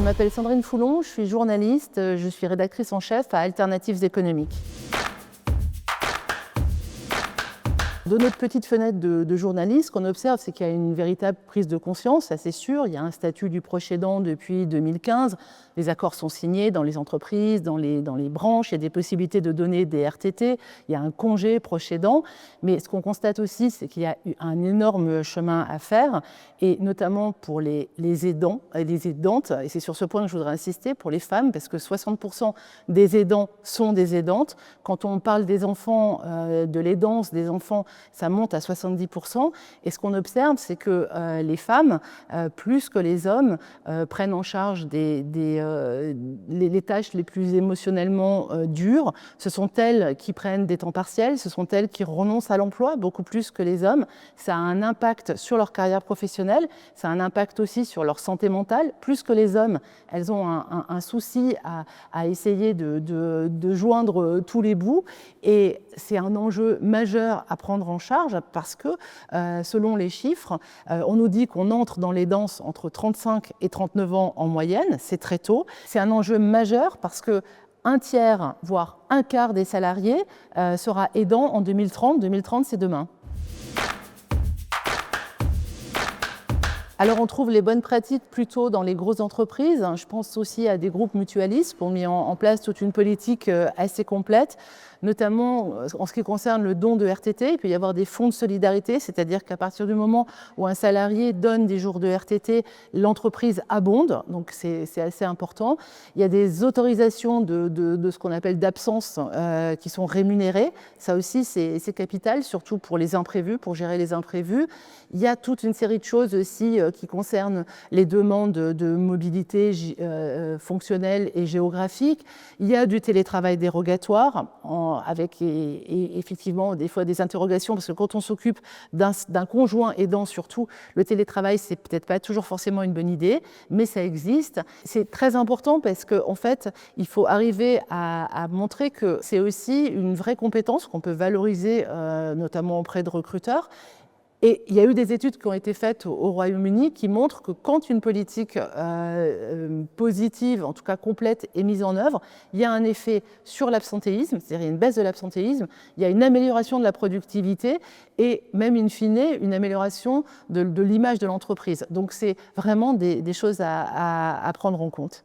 m'appelle Sandrine Foulon, je suis journaliste, je suis rédactrice en chef à Alternatives économiques. De notre petite fenêtre de journaliste, ce qu'on observe, c'est qu'il y a une véritable prise de conscience, ça c'est sûr. Il y a un statut du proche aidant depuis 2015. Les accords sont signés dans les entreprises, dans les branches. Il y a des possibilités de donner des RTT. Il y a un congé proche aidant. Mais ce qu'on constate aussi, c'est qu'il y a eu un énorme chemin à faire, et notamment pour les aidants et les aidantes. Et c'est sur ce point que je voudrais insister, pour les femmes, parce que 60% des aidants sont des aidantes. Quand on parle des enfants, de l'aidance des enfants, ça monte à 70%. Et ce qu'on observe, c'est que les femmes, plus que les hommes, prennent en charge les tâches les plus émotionnellement dures. Ce sont elles qui prennent des temps partiels, ce sont elles qui renoncent à l'emploi, beaucoup plus que les hommes. Ça a un impact sur leur carrière professionnelle, ça a un impact aussi sur leur santé mentale, plus que les hommes. Elles ont un souci à essayer de joindre tous les bouts. Et c'est un enjeu majeur à prendre en charge parce que, selon les chiffres, on nous dit qu'on entre dans les danses entre 35 et 39 ans en moyenne, c'est très tôt. C'est un enjeu majeur parce que un tiers, voire un quart des salariés sera aidant en 2030. 2030, c'est demain. Alors on trouve les bonnes pratiques plutôt dans les grosses entreprises. Je pense aussi à des groupes mutualistes qui ont mis en place toute une politique assez complète, notamment en ce qui concerne le don de RTT. Il peut y avoir des fonds de solidarité, c'est-à-dire qu'à partir du moment où un salarié donne des jours de RTT, l'entreprise abonde, donc c'est assez important. Il y a des autorisations de ce qu'on appelle d'absence qui sont rémunérées. Ça aussi, c'est capital, surtout pour les imprévus, pour gérer les imprévus. Il y a toute une série de choses aussi qui concernent les demandes de mobilité fonctionnelle et géographique. Il y a du télétravail dérogatoire, avec effectivement des fois des interrogations, parce que quand on s'occupe d'un conjoint aidant surtout, le télétravail, c'est peut-être pas toujours forcément une bonne idée, mais ça existe. C'est très important parce qu'en fait, il faut arriver à montrer que c'est aussi une vraie compétence qu'on peut valoriser, notamment auprès de recruteurs. Et il y a eu des études qui ont été faites au Royaume-Uni qui montrent que quand une politique positive, en tout cas complète, est mise en œuvre, il y a un effet sur l'absentéisme, c'est-à-dire il y a une baisse de l'absentéisme, il y a une amélioration de la productivité et même in fine, une amélioration de l'image de l'entreprise. Donc c'est vraiment des choses à prendre en compte.